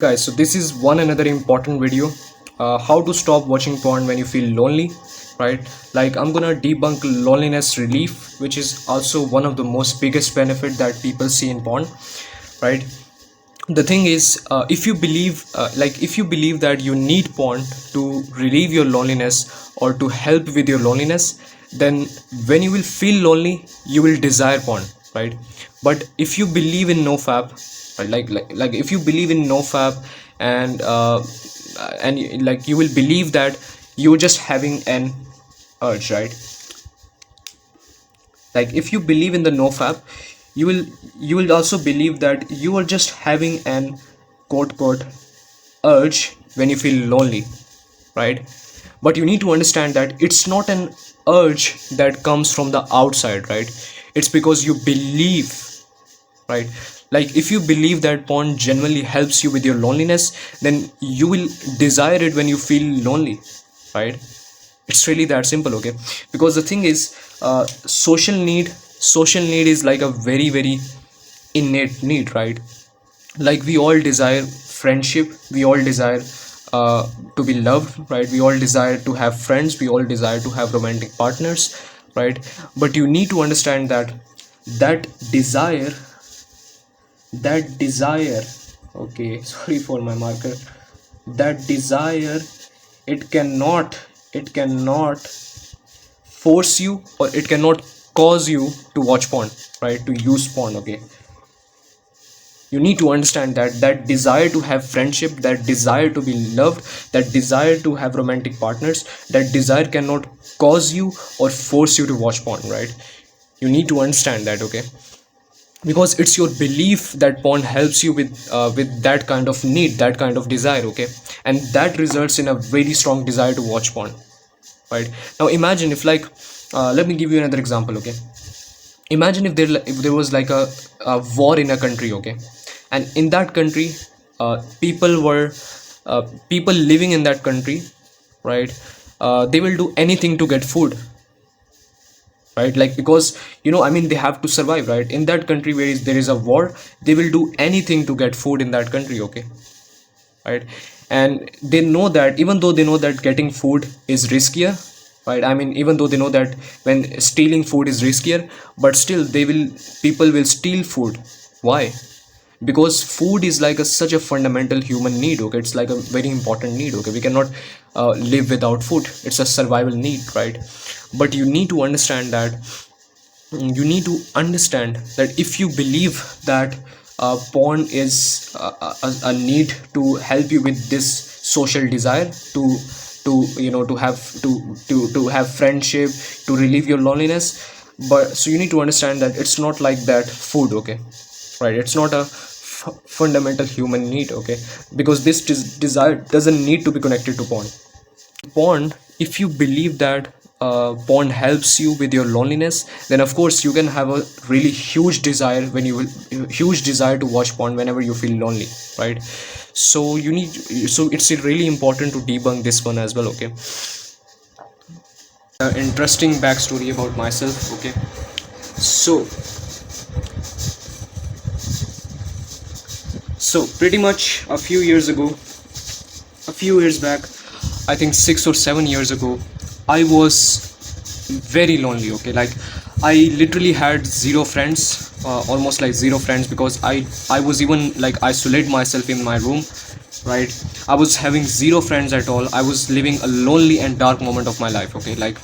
Guys, so this is one another important video, how to stop watching porn when you feel lonely, right? Like, I'm gonna debunk loneliness relief, which is also one of the most biggest benefit that people see in porn, right? The thing is, if you believe that you need porn to relieve your loneliness or to help with your loneliness, then when you will feel lonely you will desire porn, right? But if you believe in nofap, right, like if you believe in nofap and like you will believe that you're just having an urge, right? Like if you believe in the nofap, you will also believe that you are just having an quote quote urge when you feel lonely, right? But you need to understand that it's not an urge that comes from the outside, right? It's because you believe, right? Like if you believe that porn genuinely helps you with your loneliness, then you will desire it when you feel lonely, right? It's really that simple, okay? Because the thing is, social need is like a very innate need, right? Like we all desire friendship, we all desire to be loved, right? We all desire to have friends, we all desire to have romantic partners, right? But you need to understand that that desire that desire, okay, sorry for my marker, that desire, it cannot force you, or it cannot cause you to watch porn, right? To use porn, okay? You need to understand that that desire to have friendship, that desire to be loved, that desire to have romantic partners, that desire cannot cause you or force you to watch porn, right? You need to understand that, okay? Because it's your belief that porn helps you with that kind of need, that kind of desire, okay? And that results in a very strong desire to watch porn, right? Now imagine if, like, let me give you another example, okay? Imagine if there was like a war in a country, okay? And in that country, people living in that country, right? They will do anything to get food, right? Like, because I mean, they have to survive, right? In that country where there is a war, they will do anything to get food in that country, okay? Right? And they know that, even though they know that getting food is riskier, right? I mean, even though they know that when stealing food is riskier, but still people will steal food. Why? Because food is like such a fundamental human need, okay? It's like a very important need, okay? We cannot live without food. It's a survival need, right? But you need to understand that if you believe that porn is a need to help you with this social desire, to have friendship, to relieve your loneliness, but so you need to understand that it's not like that food, okay? Right? It's not a fundamental human need, okay? Because this desire doesn't need to be connected to porn. If you believe that porn helps you with your loneliness, then of course you can have a really huge desire huge desire to watch porn whenever you feel lonely, right? So it's really important to debunk this one as well, okay? Interesting backstory about myself, okay? So pretty much a few years back, I think 6 or 7 years ago, I was very lonely, okay? Like, I literally had zero friends, almost like zero friends, because I was even like isolate myself in my room, right? I was having zero friends at all. I was living a lonely and dark moment of my life, okay? Like,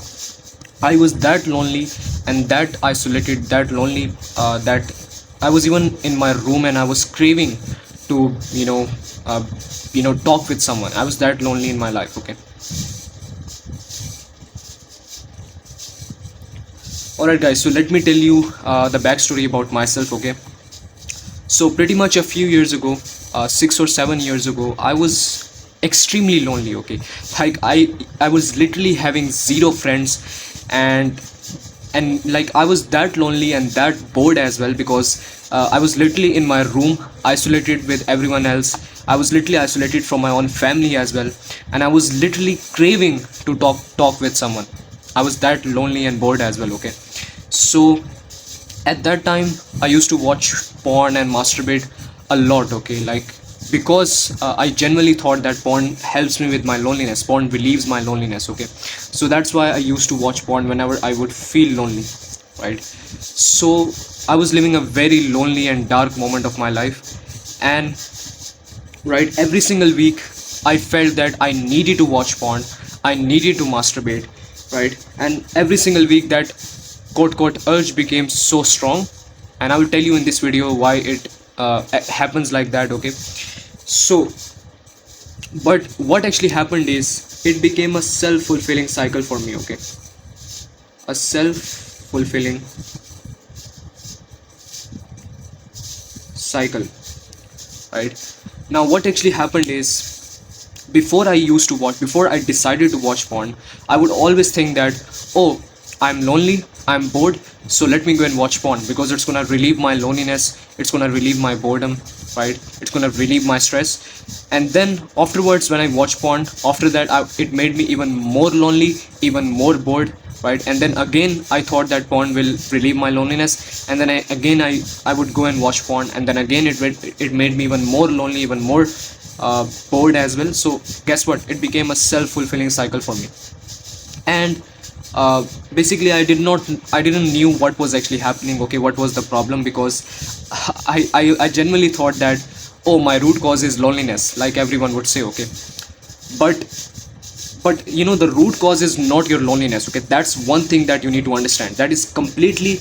I was that lonely and that isolated, that lonely, that I was even in my room and I was craving to talk with someone. I was that lonely in my life, okay? Alright guys, so let me tell you the backstory about myself, okay? So pretty much a few years ago, 6 or 7 years ago, I was extremely lonely, okay? Like, I was literally having zero friends, and like I was that lonely and that bored as well, because I was literally in my room, isolated with everyone else. I was literally isolated from my own family as well, and I was literally craving to talk with someone. I was that lonely and bored as well, okay? So at that time, I used to watch porn and masturbate a lot, okay? Like, because I genuinely thought that porn helps me with my loneliness, porn relieves my loneliness. Okay, so that's why I used to watch porn whenever I would feel lonely, right? So I was living a very lonely and dark moment of my life, and right, every single week I felt that I needed to watch porn, I needed to masturbate, right? And every single week that quote urge became so strong, and I will tell you in this video why it happens like that. Okay, so but what actually happened is it became a self-fulfilling cycle for me. Okay, a self-fulfilling cycle, right? Now what actually happened is, before I decided to watch porn, I would always think that, oh, I'm lonely, I'm bored, so let me go and watch porn because it's gonna relieve my loneliness, it's gonna relieve my boredom, right? It's gonna relieve my stress. And then afterwards, when I watch porn, after that it made me even more lonely, even more bored, right? And then again I thought that porn will relieve my loneliness, and then I would go and watch porn, and then again it made me even more lonely, even more bored as well. So guess what, it became a self-fulfilling cycle for me. And basically I didn't knew what was actually happening. Okay, what was the problem? Because I genuinely thought that, oh, my root cause is loneliness, like everyone would say. Okay, but you know, the root cause is not your loneliness. Okay, that's one thing that you need to understand. That is completely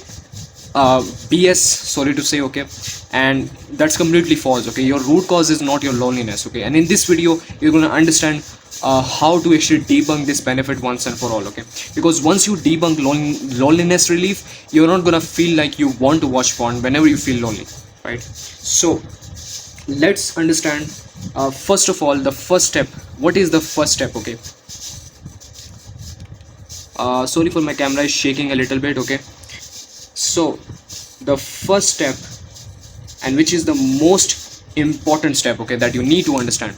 BS, sorry to say. Okay, and that's completely false. Okay, your root cause is not your loneliness. Okay, and in this video you're gonna understand how to actually debunk this benefit once and for all. Okay, because once you debunk loneliness relief, you're not gonna feel like you want to watch porn whenever you feel lonely, right? So let's understand, first of all, the first step. What is the first step? Okay, sorry for my camera is shaking a little bit. Okay, so the first step, and which is the most important step, okay, that you need to understand.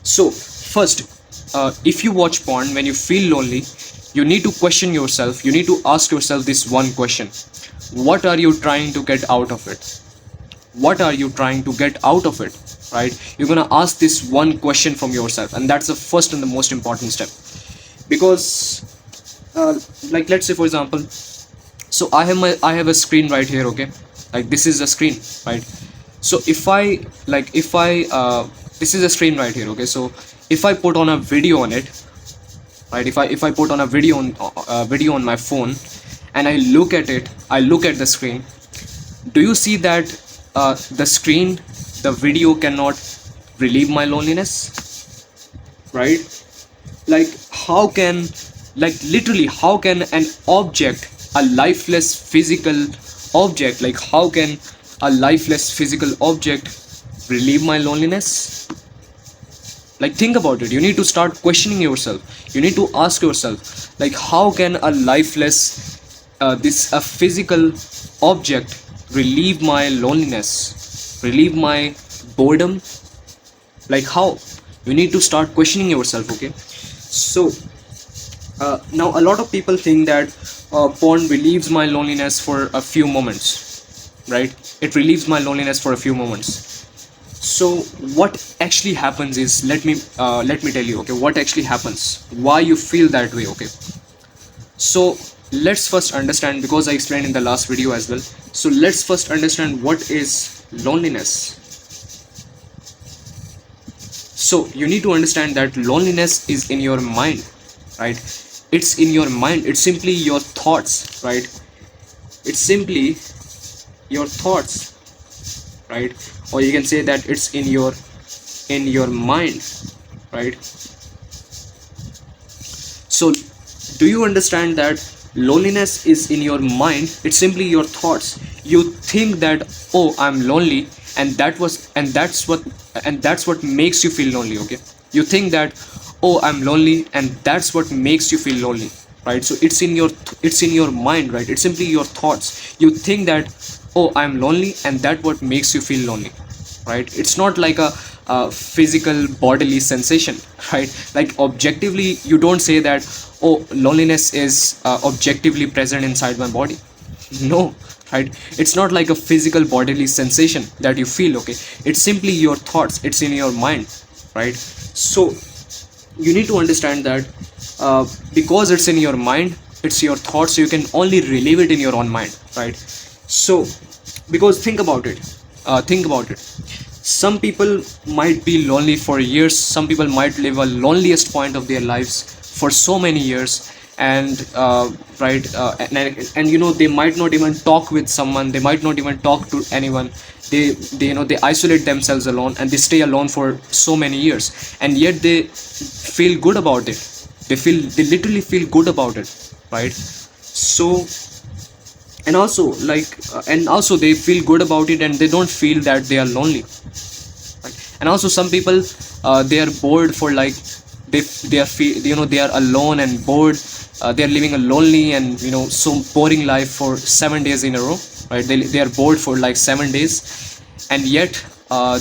So first, if you watch porn when you feel lonely, you need to question yourself, you need to ask yourself this one question: what are you trying to get out of it? What are you trying to get out of it, right? You're gonna ask this one question from yourself, and that's the first and the most important step. Because like, let's say for example, so I have a screen right here. Okay, like this is a screen, right? So if I this is a screen right here. Okay, so if I put on a video on it, right, if I put on a video on my phone, and I look at it, I look at the screen, do you see that the video cannot relieve my loneliness, right? Like, how can, like, literally, how can an object, a lifeless physical object, like how can a lifeless physical object relieve my loneliness? Like, think about it. You need to start questioning yourself, you need to ask yourself, like, how can a lifeless a physical object relieve my loneliness, relieve my boredom? Like, how? You need to start questioning yourself. Okay, so now a lot of people think that porn relieves my loneliness for a few moments, right? It relieves my loneliness for a few moments. So what actually happens is, let me tell you, okay, what actually happens, why you feel that way. Okay, so let's first understand, because I explained in the last video as well. So let's first understand what is loneliness. So you need to understand that loneliness is in your mind, right? It's in your mind. It's simply your thoughts, right? It's simply your thoughts, right? Or you can say that it's in your mind, right? So do you understand that loneliness is in your mind? It's simply your thoughts. You think that, oh, I'm lonely, and that's what makes you feel lonely. Okay, you think that, oh, I'm lonely, and that's what makes you feel lonely, right? So it's in your mind, right? It's simply your thoughts. You think that, oh, I'm lonely, and that what makes you feel lonely, right? It's not like a physical bodily sensation, right? Like, objectively you don't say that, oh, loneliness is objectively present inside my body. No, right? It's not like a physical bodily sensation that you feel, okay? It's simply your thoughts, it's in your mind, right? So you need to understand that because it's in your mind, it's your thoughts, so you can only relieve it in your own mind, right? So because think about it, some people might be lonely for years, some people might live a loneliest point of their lives for so many years, and right and you know, they might not even talk with someone, they might not even talk to anyone, they you know, they isolate themselves alone, and they stay alone for so many years, and yet they feel good about it, they literally feel good about it, right? So and also and also they feel good about it, and they don't feel that they are lonely, right? And also some people they are bored for like they are you know, they are alone and bored, they are living a lonely and, you know, so boring life for 7 days in a row, right? They are bored for like 7 days, and yet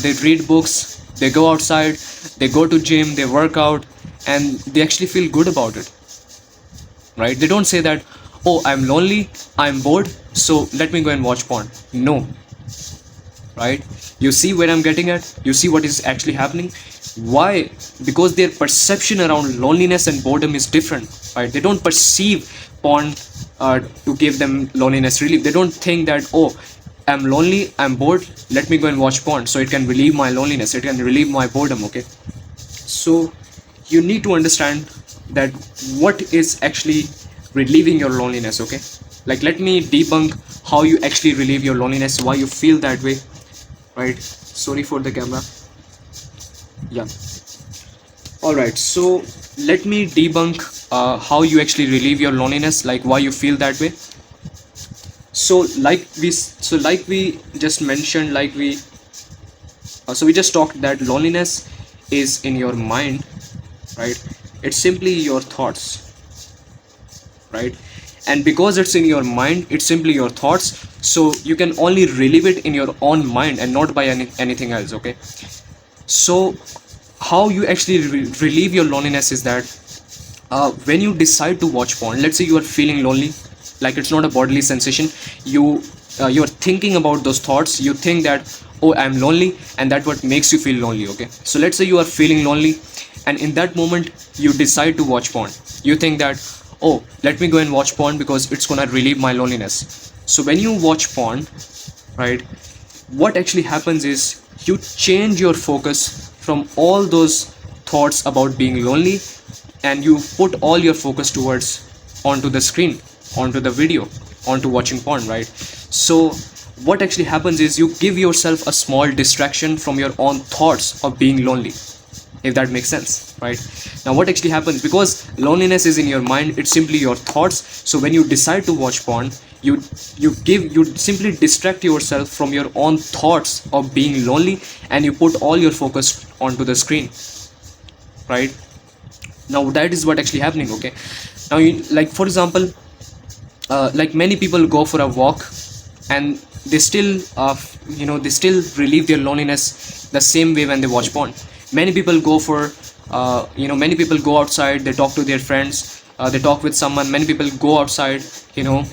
they read books, they go outside, they go to gym, they work out, and they actually feel good about it, right? They don't say that, oh, I'm lonely, I'm bored, so let me go and watch porn. No, right? You see where I'm getting at? You see what is actually happening? Why? Because their perception around loneliness and boredom is different, right? They don't perceive porn to give them loneliness relief. They don't think that, oh, I'm lonely, I'm bored, let me go and watch porn so it can relieve my loneliness, it can relieve my boredom, okay? So you need to understand that what is actually relieving your loneliness, okay? Like, let me debunk how you actually relieve your loneliness, why you feel that way, right? Sorry for the camera. Yeah. All right, so let me debunk how you actually relieve your loneliness, like why you feel that way. So like we just mentioned, so we just talked that loneliness is in your mind, right? It's simply your thoughts, right? And because it's in your mind, it's simply your thoughts, so you can only relieve it in your own mind and not by anything else, okay? So how you actually relieve your loneliness is that when you decide to watch porn, let's say you are feeling lonely, like it's not a bodily sensation, you are thinking about those thoughts, you think that, oh, I'm lonely, and that's what makes you feel lonely, okay? So let's say you are feeling lonely, and in that moment you decide to watch porn. You think that, oh, let me go and watch porn because it's gonna relieve my loneliness. So when you watch porn, right, what actually happens is you change your focus from all those thoughts about being lonely, and you put all your focus towards onto the screen, onto the video, onto watching porn, right? So what actually happens is you give yourself a small distraction from your own thoughts of being lonely, if that makes sense, right? Now what actually happens, because loneliness is in your mind, it's simply your thoughts, so when you decide to watch porn, you simply distract yourself from your own thoughts of being lonely, and you put all your focus onto the screen, right? Now that is what actually happening, okay? Now you, like for example, like many people go for a walk, and they still you know, they still relieve their loneliness the same way when they watch porn. Many people go for you know, many people go outside, they talk to their friends, they talk with someone, many people go outside, you know,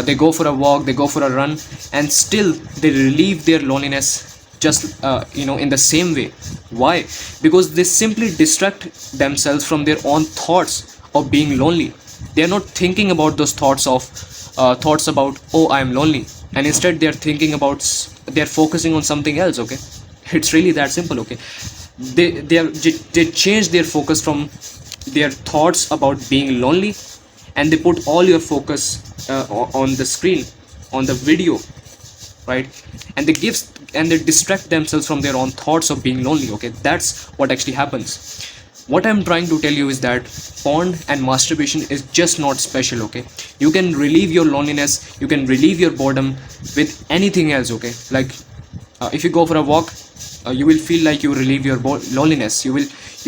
they go for a walk, they go for a run, and still they relieve their loneliness just you know, in the same way. Why? Because they simply distract themselves from their own thoughts of being lonely. They are not thinking about those thoughts of thoughts about, oh, I am lonely, and instead they are thinking about, they are focusing on something else, okay? It's really that simple, okay? They change their focus from their thoughts about being lonely, and they put all your focus on the screen, on the video, right? And they distract themselves from their own thoughts of being lonely, okay? That's what actually happens. What I'm trying to tell you is that porn and masturbation is just not special, okay? You can relieve your loneliness, you can relieve your boredom with anything else, okay? Like if you go for a walk, you will feel like you relieve your loneliness. You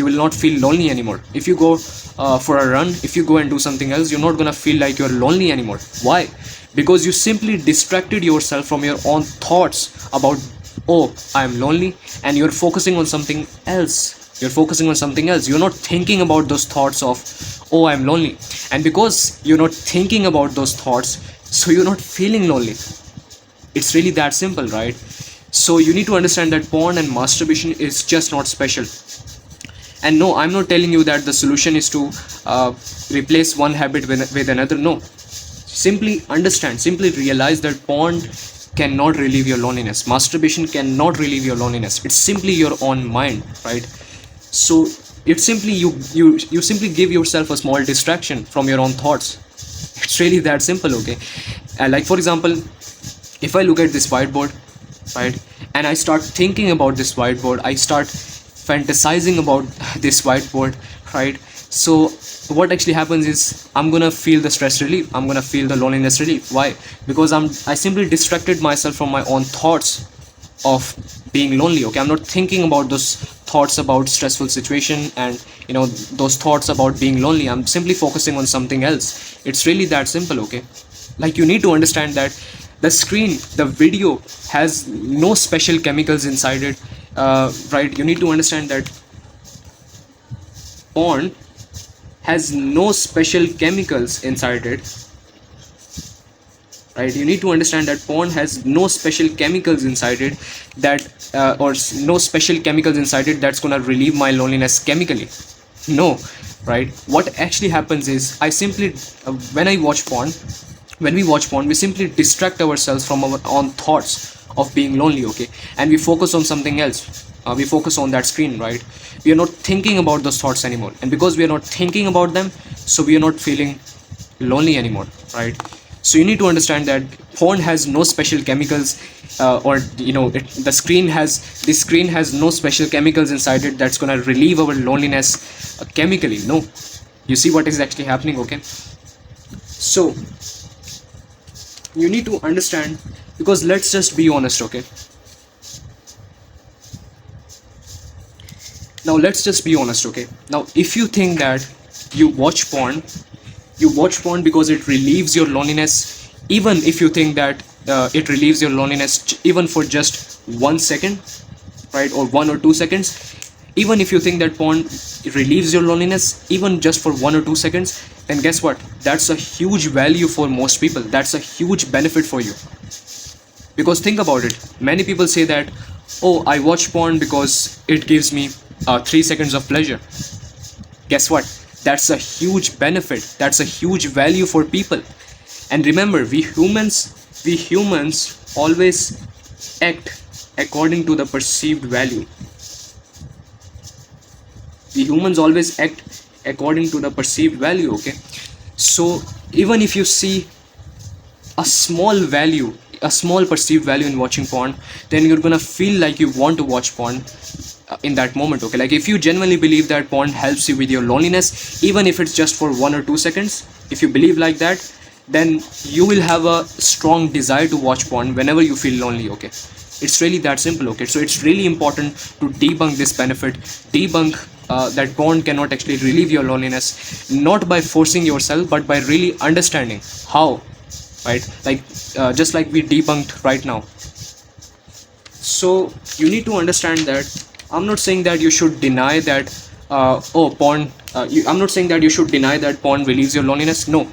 will not feel lonely anymore. If you go for a run, if you go and do something else, you're not gonna feel like you're lonely anymore. Why? Because you simply distracted yourself from your own thoughts about, oh, I'm lonely, and you're focusing on something else. You're focusing on something else. You're not thinking about those thoughts of, oh, I'm lonely. And because you're not thinking about those thoughts, so you're not feeling lonely. It's really that simple, right? So you need to understand that porn and masturbation is just not special. And no, I'm not telling you that the solution is to replace one habit with another. No, simply understand, simply realize that porn cannot relieve your loneliness, masturbation cannot relieve your loneliness. It's simply your own mind, right? So it's simply you simply give yourself a small distraction from your own thoughts. It's really that simple, okay? And like for example, if I look at this whiteboard, right, and I start thinking about this whiteboard, I start fantasizing about this whiteboard, right? So what actually happens is I'm gonna feel the stress relief, I'm gonna feel the loneliness relief. Why? Because I simply distracted myself from my own thoughts of being lonely, okay? I'm not thinking about those thoughts about stressful situation and those thoughts about being lonely. I'm simply focusing on something else. It's really that simple, okay? Like you need to understand that the screen, the video has no special chemicals inside it, right? You need to understand that porn has no special chemicals inside it, right? You need to understand that porn has no special chemicals inside it that or no special chemicals inside it that's gonna relieve my loneliness chemically. No, right? What actually happens is I simply when we watch porn, we simply distract ourselves from our own thoughts of being lonely, okay? And we focus on something else. We focus on that screen, right? We are not thinking about those thoughts anymore, and because we are not thinking about them, so we are not feeling lonely anymore, right? So you need to understand that porn has no special chemicals, the screen has no special chemicals inside it that's gonna relieve our loneliness chemically. No, you see what is actually happening, okay? So you need to understand, because let's just be honest, okay? Now let's just be honest, okay? Now if you think that you watch porn because it relieves your loneliness, even if you think that it relieves your loneliness even for just 1 second, right, or 1 or 2 seconds, even if you think that porn relieves your loneliness even just for 1 or 2 seconds, then guess what? That's a huge value for most people. That's a huge benefit for you. Because think about it, many people say that, oh, I watch porn because it gives me 3 seconds of pleasure. Guess what? That's a huge benefit. That's a huge value for people. And remember, we humans always act according to the perceived value. We humans always act according to the perceived value, okay? So even if you see a small perceived value in watching porn, then you're gonna feel like you want to watch porn in that moment, okay? Like if you genuinely believe that porn helps you with your loneliness, even if it's just for 1 or 2 seconds, if you believe like that, then you will have a strong desire to watch porn whenever you feel lonely, okay? It's really that simple, okay? So it's really important to debunk this benefit, debunk that porn cannot actually relieve your loneliness, not by forcing yourself, but by really understanding how, right? Like just like we debunked right now. So you need to understand that I'm not saying that you should deny that I'm not saying that you should deny that porn relieves your loneliness. No,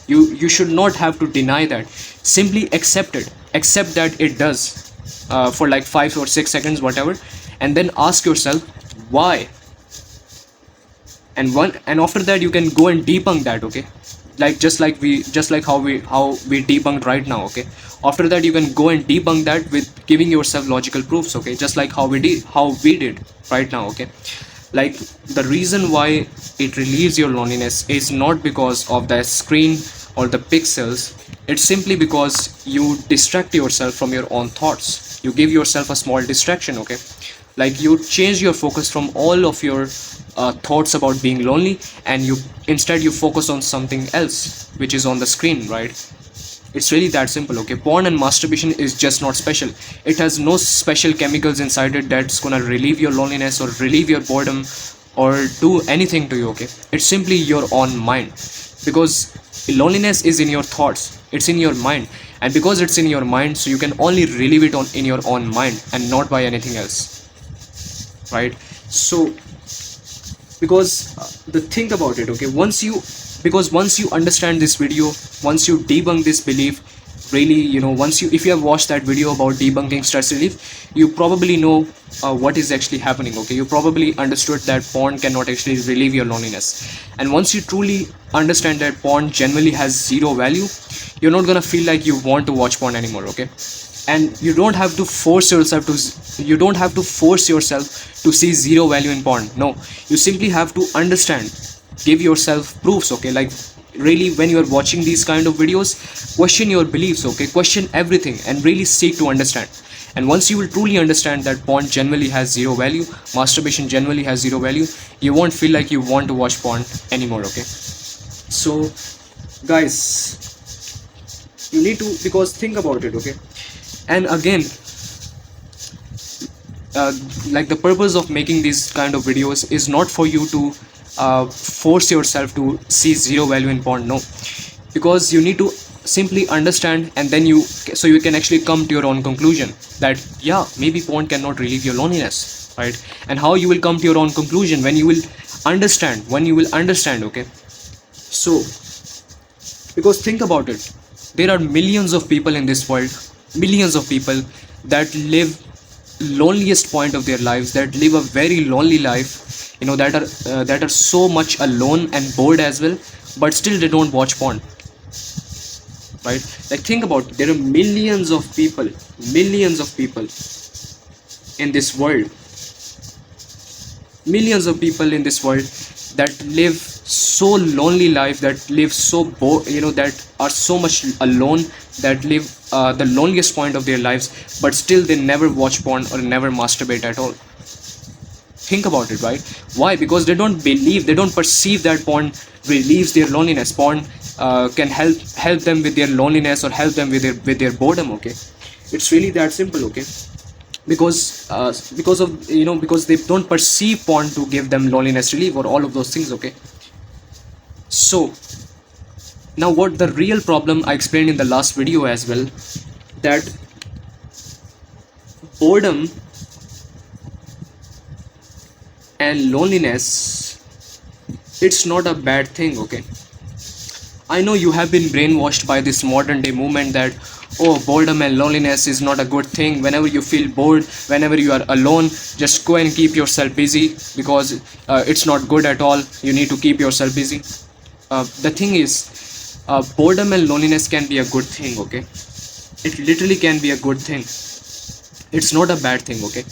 you should not have to deny that. Simply accept that it does for like 5 or 6 seconds, whatever, and then ask yourself why. And after that you can go and debunk that, okay? Like just like how we debunked right now, okay? After that you can go and debunk that with giving yourself logical proofs, okay? Just like how we did right now, okay? Like the reason why it relieves your loneliness is not because of the screen or the pixels. It's simply because you distract yourself from your own thoughts. You give yourself a small distraction, okay? Like you change your focus from all of your thoughts about being lonely, and instead you focus on something else which is on the screen, right? It's really that simple, okay? Porn and masturbation is just not special. It has no special chemicals inside it that's gonna relieve your loneliness or relieve your boredom or do anything to you, okay? It's simply your own mind, because loneliness is in your thoughts, it's in your mind, and because it's in your mind, so you can only relieve it in your own mind and not by anything else, right? So because the think about it, okay, once you Because once you understand this video, once you debunk this belief, really, once you, if you have watched that video about debunking stress relief, you probably know what is actually happening. Okay, you probably understood that porn cannot actually relieve your loneliness. And once you truly understand that porn genuinely has zero value, you're not gonna feel like you want to watch porn anymore. Okay, and you don't have to force yourself to see zero value in porn. No, you simply have to understand, give yourself proofs. Okay, like really, when you are watching these kind of videos, question your beliefs. Okay, question everything and really seek to understand. And once you will truly understand that porn generally has zero value, masturbation generally has zero value, you won't feel like you want to watch porn anymore. Okay, so guys, you need to, because think about it. Okay, and again, like the purpose of making these kind of videos is not for you to force yourself to see zero value in porn. No, because you need to simply understand, and then you can actually come to your own conclusion that yeah, maybe porn cannot relieve your loneliness, right? And how you will come to your own conclusion? When you will understand. Okay, so because think about it, there are millions of people in this world, millions of people that live loneliest point of their lives, that live a very lonely life, that are so much alone and bored as well, but still they don't watch porn, right? Like think about it. There are millions of people in this world, that live so lonely life, that live so that are so much alone, that live the loneliest point of their lives, but still they never watch porn or never masturbate at all. Think about it, right? Why? Because they don't perceive that porn relieves their loneliness. Porn can help them with their loneliness, or help them with their boredom. Okay, it's really that simple. Okay, because they don't perceive porn to give them loneliness relief or all of those things. Okay, so now what the real problem I explained in the last video as well, that boredom and loneliness, it's not a bad thing. Okay, I know you have been brainwashed by this modern day movement that, oh, boredom and loneliness is not a good thing. Whenever you feel bored, whenever you are alone, just go and keep yourself busy, because it's not good at all. You need to keep yourself busy. The thing is, boredom and loneliness can be a good thing. Okay, it literally can be a good thing. It's not a bad thing. Okay,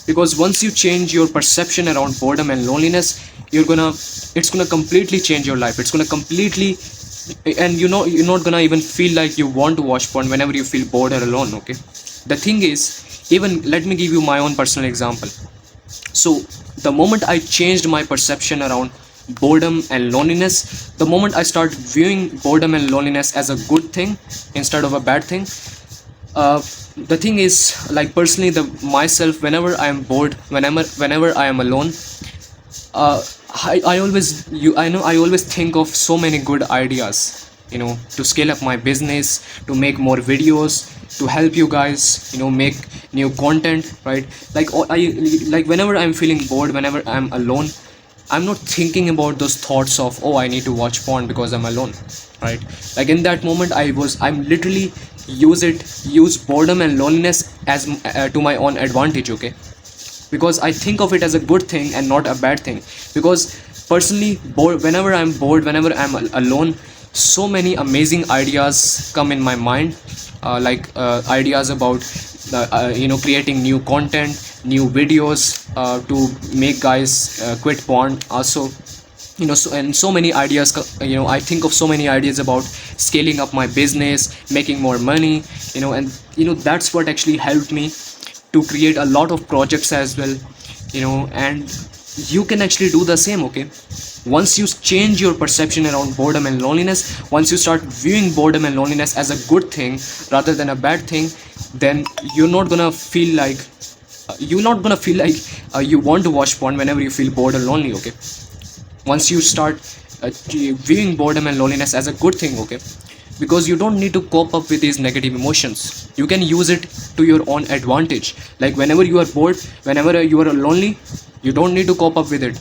because once you change your perception around boredom and loneliness, it's gonna completely change your life. It's gonna completely, and you're not gonna even feel like you want to watch porn whenever you feel bored or alone. Okay, the thing is, even let me give you my own personal example. So the moment I changed my perception around boredom and loneliness, the moment I start viewing boredom and loneliness as a good thing instead of a bad thing, the thing is, like personally, myself, whenever I am bored, whenever I am alone, I always think of so many good ideas, to scale up my business, to make more videos, to help you guys, make new content, right? Like whenever I'm feeling bored, whenever I'm alone, I'm not thinking about those thoughts of, oh, I need to watch porn because I'm alone, right? Like in that moment, I'm literally use boredom and loneliness as to my own advantage. Okay, because I think of it as a good thing and not a bad thing. Because personally, whenever I'm bored, whenever I'm alone, so many amazing ideas come in my mind, ideas about creating new content, new videos, to make guys quit porn also, so many ideas. I think of so many ideas about scaling up my business, making more money, and that's what actually helped me to create a lot of projects as well, and you can actually do the same. Okay, once you change your perception around boredom and loneliness, once you start viewing boredom and loneliness as a good thing rather than a bad thing, then you're not gonna feel like you want to watch porn whenever you feel bored or lonely. Okay, once you start viewing boredom and loneliness as a good thing. Okay, because you don't need to cope up with these negative emotions, you can use it to your own advantage. Like whenever you are bored, whenever you are lonely, you don't need to cope up with it.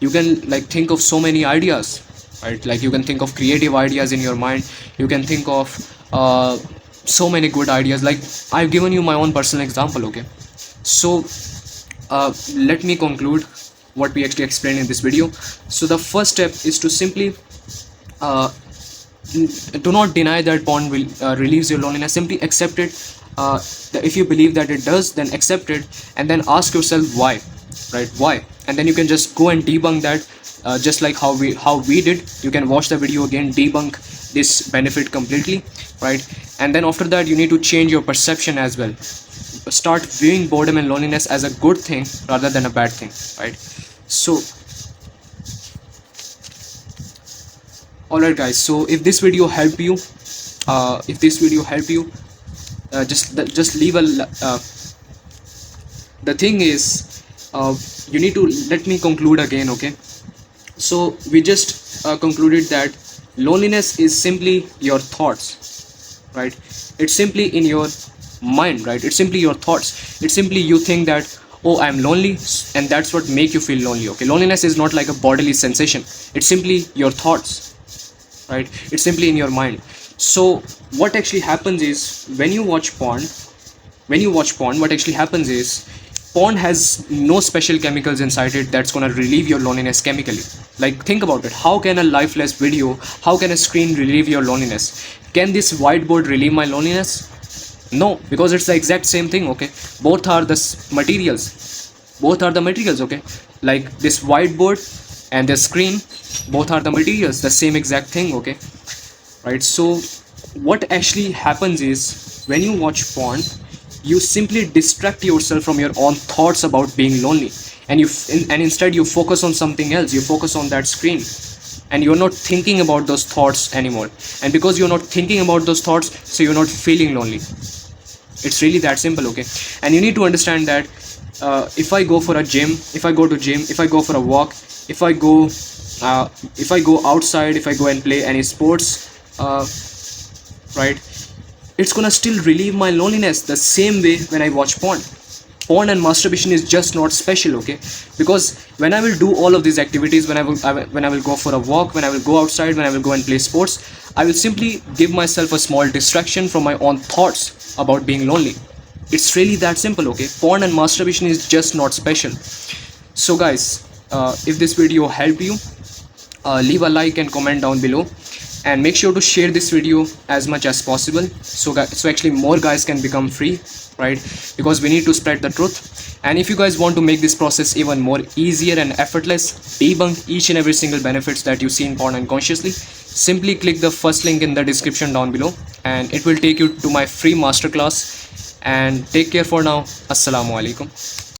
You can like think of so many ideas, right? Like you can think of creative ideas in your mind, you can think of so many good ideas. Like I've given you my own personal example, okay? So let me conclude what we actually explained in this video. So the first step is to simply uh, do not deny that porn will relieves your loneliness. Simply accept it. If you believe that it does, then accept it, and then ask yourself why, right? Why? And then you can just go and debunk that, just like how we did. You can watch the video again, debunk this benefit completely, right? And then after that, you need to change your perception as well. Start viewing boredom and loneliness as a good thing rather than a bad thing, right? So alright guys, so if this video helped you, just leave a the thing is, you need to let me conclude again, okay? So we just concluded that loneliness is simply your thoughts, right? It's simply in your mind, right? It's simply your thoughts. It's simply you think that, oh, I'm lonely, and that's what make you feel lonely, okay? Loneliness is not like a bodily sensation. It's simply your thoughts, right? It's simply in your mind. So what actually happens is, when you watch porn, what actually happens is, porn has no special chemicals inside it that's gonna relieve your loneliness chemically. Like think about it, how can a lifeless video, how can a screen relieve your loneliness? Can this whiteboard relieve my loneliness? No, because it's the exact same thing, okay? Both are the materials, okay? Like this whiteboard and the screen, both are the materials, the same exact thing, okay? Right? So what actually happens is, when you watch porn, you simply distract yourself from your own thoughts about being lonely, and instead you focus on something else. You focus on that screen, and you're not thinking about those thoughts anymore. And because you're not thinking about those thoughts, so you're not feeling lonely. It's really that simple, okay? And you need to understand that if I go for a gym, if I go for a walk, if I go outside, if I go and play any sports, right, it's gonna still relieve my loneliness the same way when I watch porn. Porn and masturbation is just not special, okay? Because when I will do all of these activities, when I will go for a walk, when I will go outside, when I will go and play sports, I will simply give myself a small distraction from my own thoughts about being lonely. It's really that simple, okay? Porn and masturbation is just not special. So guys, if this video helped you, leave a like and comment down below, and make sure to share this video as much as possible, so actually more guys can become free, right? Because we need to spread the truth. And if you guys want to make this process even more easier and effortless, debunk each and every single benefits that you see in porn unconsciously, simply click the first link in the description down below, and it will take you to my free masterclass. And take care for now. Assalamu alaikum.